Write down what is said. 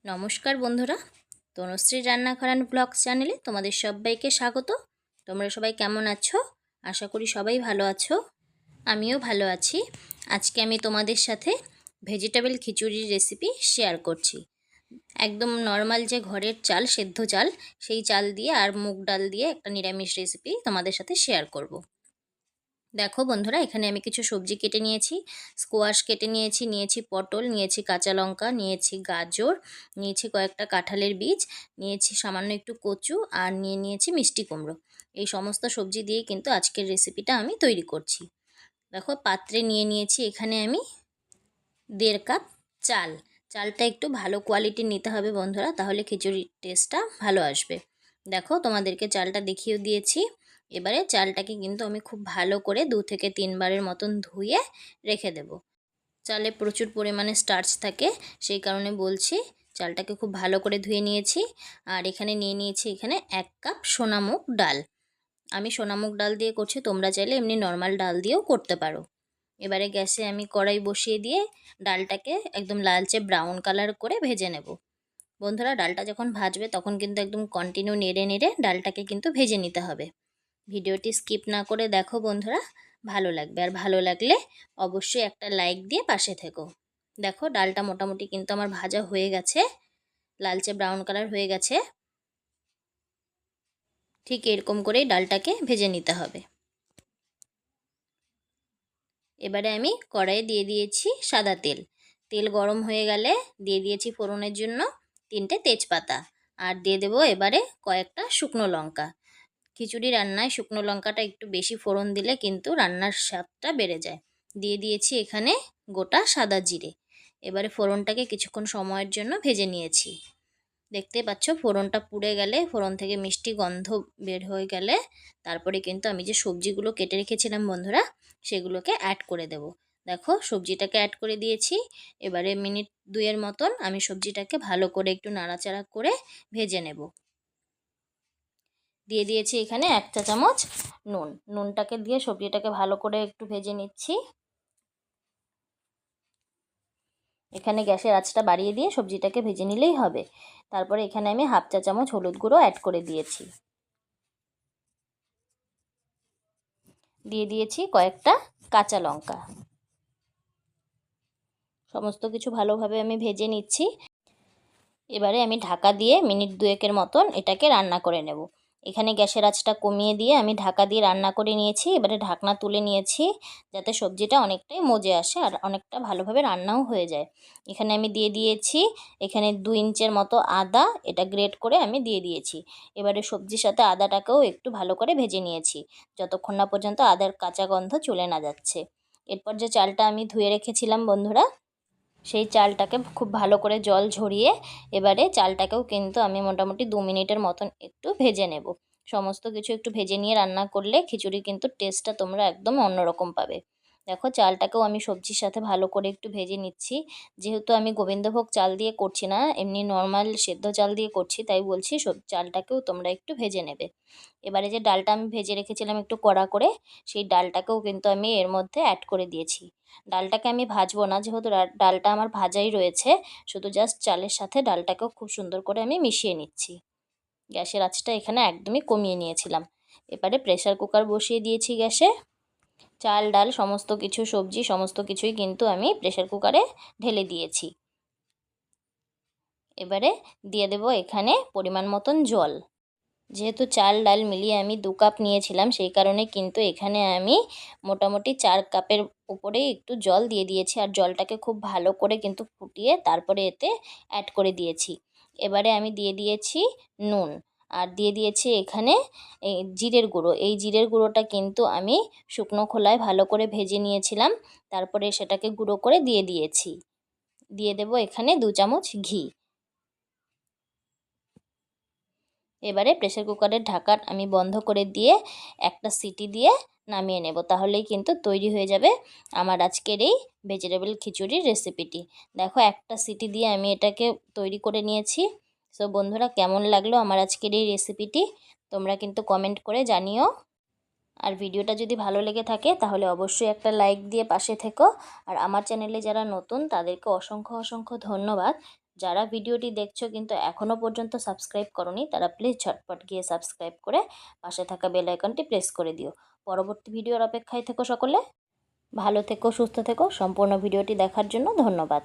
নমস্কার বন্ধুরা, তনুশ্রী রান্নাঘর অ্যান্ড ব্লগস চ্যানেলে তোমাদের সবাইকে স্বাগত। তোমরা সবাই কেমন আছো? আশা করি সবাই ভালো আছো। আমিও ভালো আছি। আজকে আমি তোমাদের সাথে ভেজিটেবল খিচুড়ির রেসিপি শেয়ার করছি। একদম নর্মাল যে ঘরের চাল, সেদ্ধ চাল, সেই চাল দিয়ে আর মুগ ডাল দিয়ে একটা নিরামিষ রেসিপি তোমাদের সাথে শেয়ার করব। দেখো বন্ধুরা, এখানে আমি কিছু সবজি কেটে নিয়েছি। স্কোয়াশ কেটে নিয়েছি পটল, নিয়েছি কাঁচা লঙ্কা, নিয়েছি গাজর, নিয়েছি কয়েকটা কাঁঠালের বীজ, নিয়েছি সামান্য একটু কচু, আর নিয়েছি মিষ্টি কুমড়ো। এই সমস্ত সবজি দিয়ে কিন্তু আজকের রেসিপিটা আমি তৈরি করছি। দেখো, পাত্রে নিয়েছি এখানে আমি 1.5 কাপ চাল। চালটা একটু ভালো কোয়ালিটির নিতে হবে বন্ধুরা, তাহলে খিচুড়ির টেস্টটা ভালো আসবে। দেখো, তোমাদেরকে চালটা দেখিয়ে দিয়েছি। এবারে চালটাকে কিন্তু আমি খুব ভালো করে 2 থেকে 3 বারের মতন ধুয়ে রেখে দেব। চালে প্রচুর পরিমাণে স্টার্চ থাকে, সেই কারণে বলছি। চালটাকে খুব ভালো করে ধুয়ে নিয়েছি। আর এখানে নিয়েছি 1 কাপ সোনামুগ ডাল। আমি সোনামুগ ডাল দিয়ে করছি, তোমরা চাইলে এমনি নর্মাল ডাল দিয়েও করতে পারো। এবারে গ্যাসে আমি কড়াই বসিয়ে দিয়ে ডালটাকে একদম লালচে ব্রাউন কালার করে ভেজে নেব। বন্ধুরা, ডালটা যখন ভাজবে তখন কিন্তু একদম কন্টিনিউ নেড়ে নেড়ে ডালটাকে কিন্তু ভেজে নিতে হবে। ভিডিওটি স্কিপ না করে দেখো বন্ধুরা, ভালো লাগবে। আর ভালো লাগলে অবশ্যই একটা লাইক দিয়ে পাশে থেকো। দেখো, ডালটা মোটামুটি কিন্তু আমার ভাজা হয়ে গেছে, লালচে ব্রাউন কালার হয়ে গেছে। ঠিক এরকম করেই ডালটাকে ভেজে নিতে হবে। এবারে আমি কড়াইয়ে দিয়ে দিয়েছি সাদা তেল। তেল গরম হয়ে গেলে দিয়ে দিয়েছি ফোড়নের জন্য 3টে তেজপাতা, আর দিয়ে দেবো এবারে কয়েকটা শুকনো লঙ্কা। খিচুড়ি রান্নায় শুকনো লঙ্কাটা একটু বেশি ফোড়ন দিলে কিন্তু রান্নার স্বাদটা বেড়ে যায়। দিয়ে দিয়েছি এখানে গোটা সাদা জিরে। এবারে ফোড়নটাকে কিছুক্ষণ সময়ের জন্য ভেজে নিয়েছি। দেখতে পাচ্ছ, ফোড়নটা পুড়ে গেলে, ফোড়ন থেকে মিষ্টি গন্ধ বের হয়ে গেলে তারপরে কিন্তু আমি যে সবজিগুলো কেটে রেখেছিলাম বন্ধুরা, সেগুলোকে অ্যাড করে দেব। দেখো, সবজিটাকে অ্যাড করে দিয়েছি। এবারে মিনিট 2 মতন আমি সবজিটাকে ভালো করে একটু নাড়াচাড়া করে ভেজে নেব। দিয়ে দিয়েছি এখানে 1 চা চামচ নুন। নুনটাকে দিয়ে সবজিটাকে ভালো করে একটু ভেজে নিচ্ছি। এখানে গ্যাসের আঁচটা বাড়িয়ে দিয়ে সবজিটাকে ভেজে নিলেই হবে। তারপরে এখানে আমি 1/2 চা চামচ হলুদ গুঁড়ো অ্যাড করে দিয়েছি। দিয়ে দিয়েছি কয়েকটা কাঁচা লঙ্কা। সমস্ত কিছু ভালোভাবে আমি ভেজে নিচ্ছি। এবারে আমি ঢাকা দিয়ে মিনিট 2 মতন এটাকে রান্না করে নেব। এখানে গ্যাসের আঁচটা কমিয়ে দিয়ে আমি ঢাকা দিয়ে রান্না করে নিয়েছি। এবারে ঢাকনা তুলে নিয়েছি, যাতে সবজিটা অনেকটাই মজে আসে আর অনেকটা ভালোভাবে রান্নাও হয়ে যায়। এখানে আমি দিয়ে দিয়েছি এখানে 2 ইঞ্চের মতো আদা, এটা গ্রেট করে আমি দিয়ে দিয়েছি। এবারে সবজির সাথে আদাটাকেও একটু ভালো করে ভেজে নিয়েছি, যতক্ষণ না পর্যন্ত আদার কাঁচা গন্ধ চলে না যাচ্ছে। এরপর যে চালটা আমি ধুয়ে রেখেছিলাম বন্ধুরা, সেই চালটাকে খুব ভালো করে জল ঝরিয়ে এবারে চালটাকেও কিন্তু আমি মোটামুটি 2 মিনিটের মতন একটু ভেজে নেব। সমস্ত কিছু একটু ভেজে নিয়ে রান্না করলে খিচুড়ি কিন্তু টেস্টটা তোমরা একদম অন্যরকম পাবে। দেখো, চালটাকেও আমি সবজির সাথে ভালো করে একটু ভেজে নিচ্ছি। যেহেতু আমি গোবিন্দভোগ চাল দিয়ে করছি না, এমনি নর্মাল সেদ্ধ চাল দিয়ে করছি, তাই বলছি চালটাকেও তোমরা একটু ভেজে নেবে। এবারে যে ডালটা আমি ভেজে রেখেছিলাম একটু কড়া করে, সেই ডালটাকেও কিন্তু আমি এর মধ্যে অ্যাড করে দিয়েছি। ডালটাকে আমি ভাজবো না, যেহেতু ডালটা আমার ভাজাই রয়েছে। শুধু জাস্ট চালের সাথে ডালটাকেও খুব সুন্দর করে আমি মিশিয়ে নিচ্ছি। গ্যাসের আঁচটা এখানে একদমই কমিয়ে নিয়েছিলাম। এবারে প্রেসার কুকার বসিয়ে দিয়েছি গ্যাসে। চাল ডাল সমস্ত কিছু সবজি সমস্ত কিছুই কিন্তু আমি প্রেসার কুকারে ঢেলে দিয়েছি। এবারে দিয়ে দেব এখানে পরিমাণ মতন জল। যেহেতু চাল ডাল মিলিয়ে আমি 2 কাপ নিয়েছিলাম, সেই কারণে কিন্তু এখানে আমি মোটামুটি 4 কাপের উপরেই একটু জল দিয়ে দিয়েছি। আর জলটাকে খুব ভালো করে কিন্তু ফুটিয়ে তারপরে এতে অ্যাড করে দিয়েছি। এবারে আমি দিয়ে দিয়েছি নুন, আর দিয়ে দিয়েছি এখানে এই জিরের গুঁড়ো। এই জিরের গুঁড়োটা কিন্তু আমি শুকনো খোলায় ভালো করে ভেজে নিয়েছিলাম, তারপরে সেটাকে গুঁড়ো করে দিয়ে দিয়েছি। দিয়ে দেব এখানে 2 চামচ ঘি। এবারে প্রেসার কুকারের ঢাকা আমি বন্ধ করে দিয়ে একটা সিটি দিয়ে নামিয়ে নেব। তাহলেই কিন্তু তৈরি হয়ে যাবে আমার আজকের এই ভেজিটেবল খিচুড়ির রেসিপিটি। দেখো, একটা সিটি দিয়ে আমি এটাকে তৈরি করে নিয়েছি। সো বন্ধুরা, কেমন লাগলো আমার আজকের এই রেসিপিটি তোমরা কিন্তু কমেন্ট করে জানিও। আর ভিডিওটা যদি ভালো লেগে থাকে তাহলে অবশ্যই একটা লাইক দিয়ে পাশে থেকো। আর আমার চ্যানেলে যারা নতুন তাদেরকে অসংখ্য অসংখ্য ধন্যবাদ। যারা ভিডিওটি দেখছো কিন্তু এখনও পর্যন্ত সাবস্ক্রাইব করনি তারা প্লিজ ঝটপট গিয়ে সাবস্ক্রাইব করে পাশে থাকা বেল আইকনটি প্রেস করে দিও। পরবর্তী ভিডিওর অপেক্ষায় থেকো সকলে। ভালো থেকো, সুস্থ থেকো। সম্পূর্ণ ভিডিওটি দেখার জন্য ধন্যবাদ।